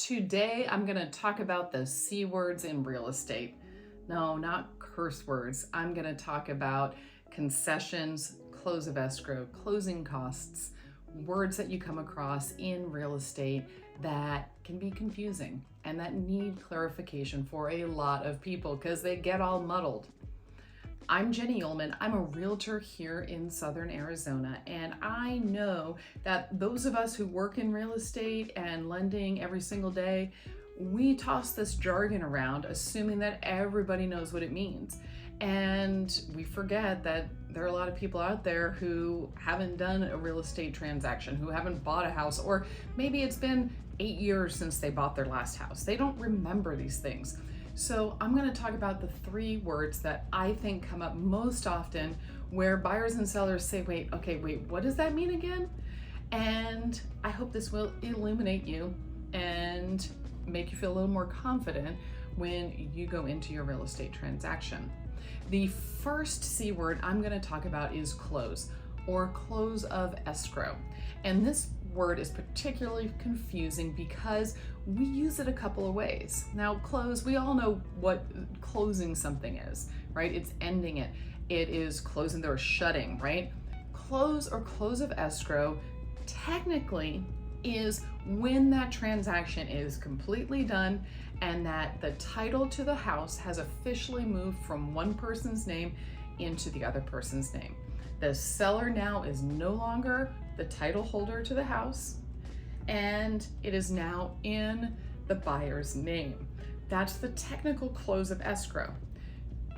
Today, I'm going to talk about the C words in real estate. No, not curse words. I'm going to talk about concessions, close of escrow, closing costs, words that you come across in real estate that can be confusing and that need clarification for a lot of people because they get all muddled. I'm Jenny Ullman. I'm a realtor here in Southern Arizona, and I know that those of us who work in real estate and lending every single day, we toss this jargon around assuming that everybody knows what it means. And we forget that there are a lot of people out there who haven't done a real estate transaction, who haven't bought a house, or maybe it's been 8 years since they bought their last house. They don't remember these things. So I'm going to talk about the 3 words that I think come up most often where buyers and sellers say, wait, what does that mean again? And I hope this will illuminate you and make you feel a little more confident when you go into your real estate transaction. The first C word I'm going to talk about is close, or close of escrow. And this word is particularly confusing because we use it a couple of ways. Now, close, we all know what closing something is, right? It's ending it. It is closing or shutting, right? Close or close of escrow technically is when that transaction is completely done and that the title to the house has officially moved from one person's name into the other person's name. The seller now is no longer the title holder to the house, and it is now in the buyer's name. That's the technical close of escrow.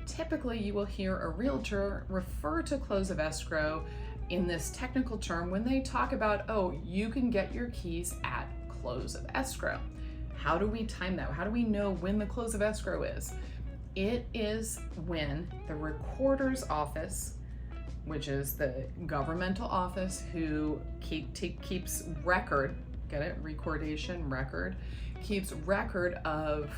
Typically, you will hear a realtor refer to close of escrow in this technical term when they talk about, oh, you can get your keys at close of escrow. How do we time that? How do we know when the close of escrow is? It is when the recorder's office, which is the governmental office who keeps record, get it? Recordation, record, keeps record of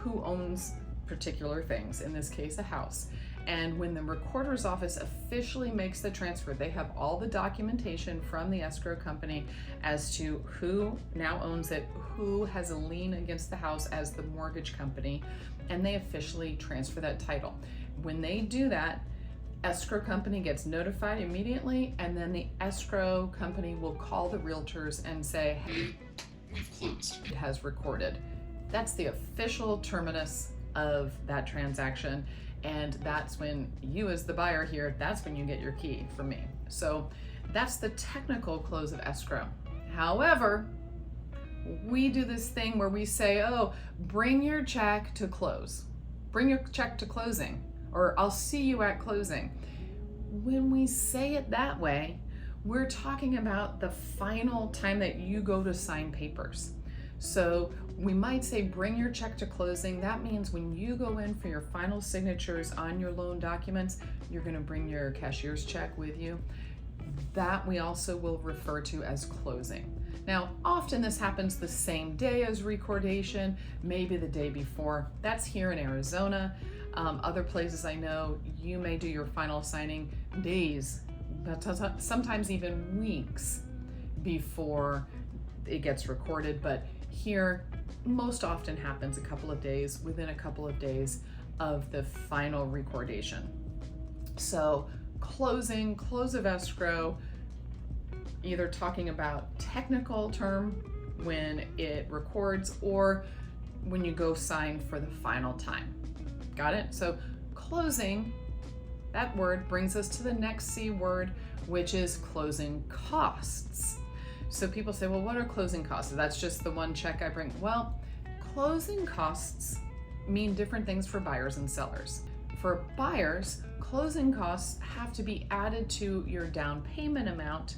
who owns particular things, in this case, a house. And when the recorder's office officially makes the transfer, they have all the documentation from the escrow company as to who now owns it, who has a lien against the house as the mortgage company, and they officially transfer that title. When they do that, escrow company gets notified immediately, and then the escrow company will call the realtors and say, hey, we've closed. It has recorded. That's the official terminus of that transaction, and that's when you as the buyer here, that's when you get your key from me. So that's the technical close of escrow. However, we do this thing where we say, oh, bring your check to close. Bring your check to closing, or I'll see you at closing. When we say it that way, we're talking about the final time that you go to sign papers. So we might say, bring your check to closing. That means when you go in for your final signatures on your loan documents, you're gonna bring your cashier's check with you. That we also will refer to as closing. Now, often this happens the same day as recordation, maybe the day before. That's here in Arizona. Other places I know, you may do your final signing days, but sometimes even weeks before it gets recorded. But here, most often happens a couple of days, within a couple of days of the final recordation. So closing, close of escrow, either talking about technical term when it records or when you go sign for the final time. Got it? So closing, that word brings us to the next C word, which is closing costs. So people say, well, what are closing costs? That's just the one check I bring. Well, closing costs mean different things for buyers and sellers. For buyers, closing costs have to be added to your down payment amount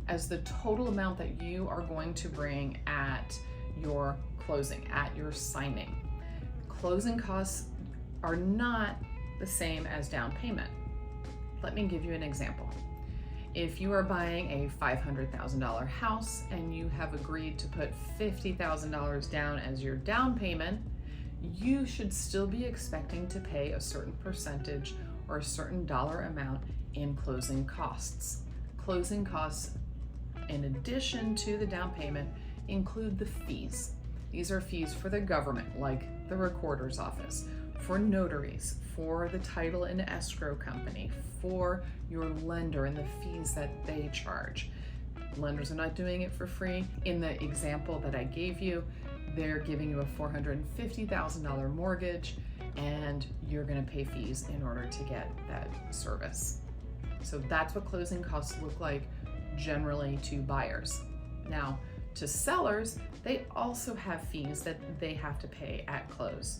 as the total amount that you are going to bring at your closing, at your signing. Closing costs are not the same as down payment. Let me give you an example. If you are buying a $500,000 house and you have agreed to put $50,000 down as your down payment, you should still be expecting to pay a certain percentage or a certain dollar amount in closing costs. Closing costs, in addition to the down payment, include the fees. These are fees for the government, like the recorder's office, for notaries, for the title and escrow company, for your lender and the fees that they charge. Lenders are not doing it for free. In the example that I gave you, they're giving you a $450,000 mortgage, and you're going to pay fees in order to get that service. So that's what closing costs look like generally to buyers. Now, to sellers, they also have fees that they have to pay at close.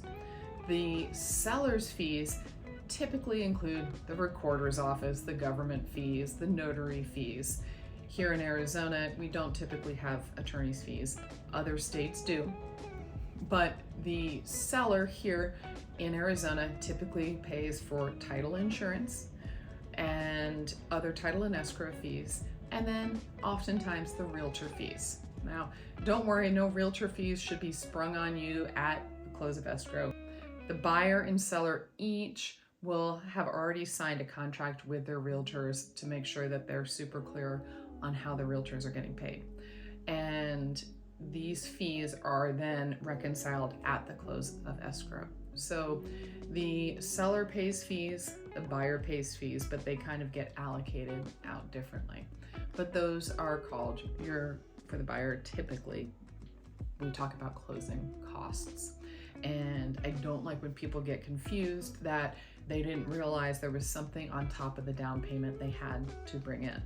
The seller's fees typically include the recorder's office, the government fees, the notary fees. Here in Arizona, we don't typically have attorney's fees. Other states do. But the seller here in Arizona typically pays for title insurance and other title and escrow fees, and then oftentimes the realtor fees. Now, don't worry, no realtor fees should be sprung on you at the close of escrow. The buyer and seller each will have already signed a contract with their realtors to make sure that they're super clear on how the realtors are getting paid. And these fees are then reconciled at the close of escrow. So the seller pays fees, the buyer pays fees, but they kind of get allocated out differently. But those are called for the buyer, typically, we talk about closing costs. And I don't like when people get confused that they didn't realize there was something on top of the down payment they had to bring in.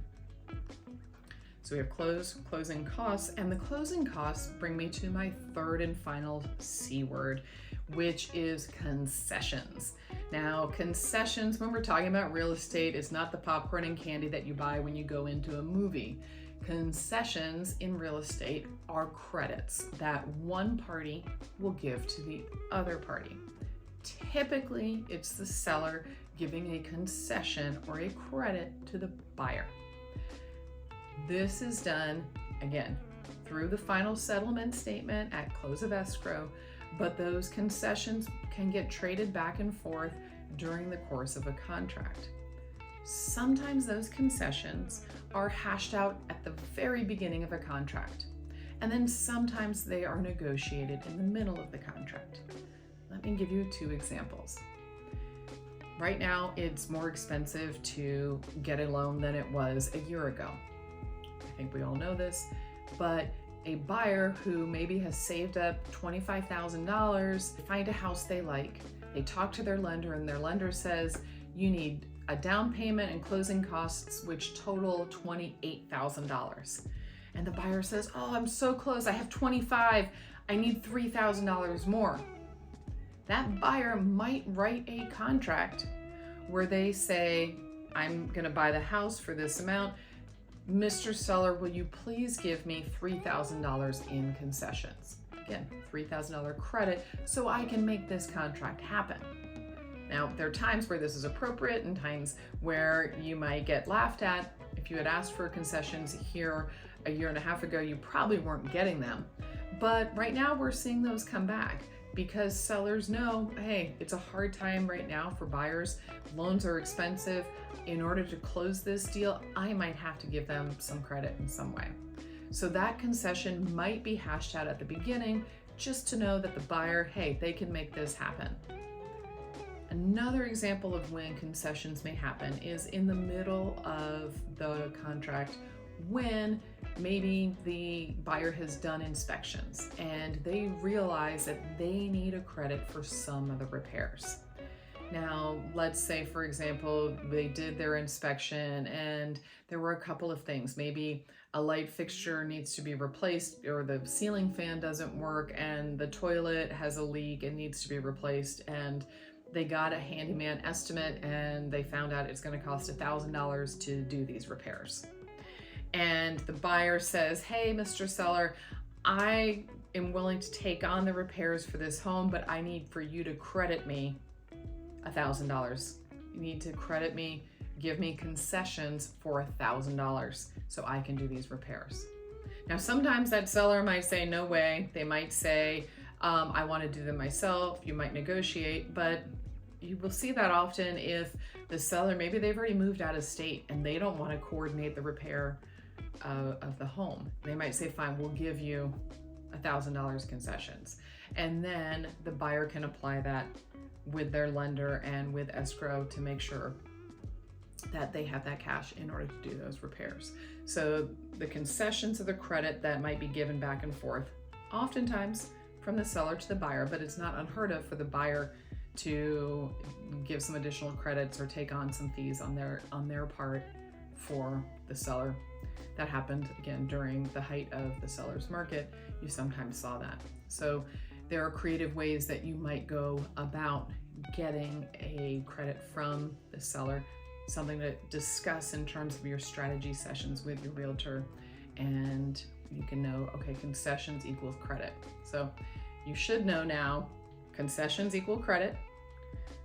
So we have closing costs, and the closing costs bring me to my third and final C word, which is concessions. Now, concessions, when we're talking about real estate, is not the popcorn and candy that you buy when you go into a movie. Concessions in real estate are credits that one party will give to the other party. Typically, it's the seller giving a concession or a credit to the buyer. This is done, again, through the final settlement statement at close of escrow, but those concessions can get traded back and forth during the course of a contract. Sometimes those concessions are hashed out at the very beginning of a contract, and then sometimes they are negotiated in the middle of the contract. Let me give you two examples. Right now, it's more expensive to get a loan than it was a year ago. I think we all know this, but a buyer who maybe has saved up $25,000, they find a house they like, they talk to their lender, and their lender says, you need a down payment and closing costs which total $28,000. And the buyer says, oh, I'm so close, I have 25, I need $3,000 more. That buyer might write a contract where they say, I'm gonna buy the house for this amount. Mr. Seller, will you please give me $3,000 in concessions? Again, $3,000 credit so I can make this contract happen. Now, there are times where this is appropriate and times where you might get laughed at. If you had asked for concessions here a year and a half ago, you probably weren't getting them. But right now we're seeing those come back because sellers know, hey, it's a hard time right now for buyers. Loans are expensive. In order to close this deal, I might have to give them some credit in some way. So that concession might be hashed out at the beginning just to know that the buyer, hey, they can make this happen. Another example of when concessions may happen is in the middle of the contract when maybe the buyer has done inspections and they realize that they need a credit for some of the repairs. Now, let's say, for example, they did their inspection and there were a couple of things. Maybe a light fixture needs to be replaced, or the ceiling fan doesn't work, and the toilet has a leak and needs to be replaced, and they got a handyman estimate and they found out it's going to cost $1,000 to do these repairs. And the buyer says, hey, Mr. Seller, I am willing to take on the repairs for this home, but I need for you to credit me $1,000. You need to credit me, give me concessions for $1,000 so I can do these repairs. Now, sometimes that seller might say, no way. They might say, I want to do them myself. You might negotiate, but you will see that often if the seller, maybe they've already moved out of state and they don't want to coordinate the repair of the home. They might say, fine, we'll give you $1,000 concessions. And then the buyer can apply that with their lender and with escrow to make sure that they have that cash in order to do those repairs. So the concessions of the credit that might be given back and forth, oftentimes from the seller to the buyer, but it's not unheard of for the buyer to give some additional credits or take on some fees on their part for the seller. That happened again during the height of the seller's market. You sometimes saw that. So there are creative ways that you might go about getting a credit from the seller, something to discuss in terms of your strategy sessions with your realtor, and you can know, okay, concessions equals credit. So you should know now, concessions equal credit,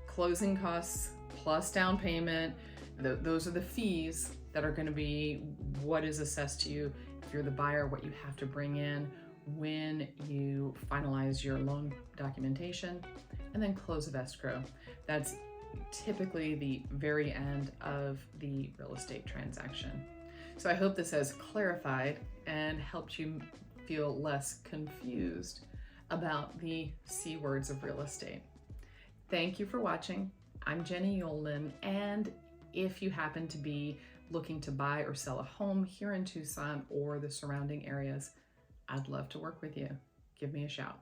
closing costs plus down payment, those are the fees that are going to be what is assessed to you if you're the buyer, what you have to bring in when you finalize your loan documentation, and then close of escrow. That's typically the very end of the real estate transaction. So I hope this has clarified and helped you feel less confused about the C words of real estate. Thank you for watching. I'm Jenny Yolden, and if you happen to be looking to buy or sell a home here in Tucson or the surrounding areas, I'd love to work with you. Give me a shout.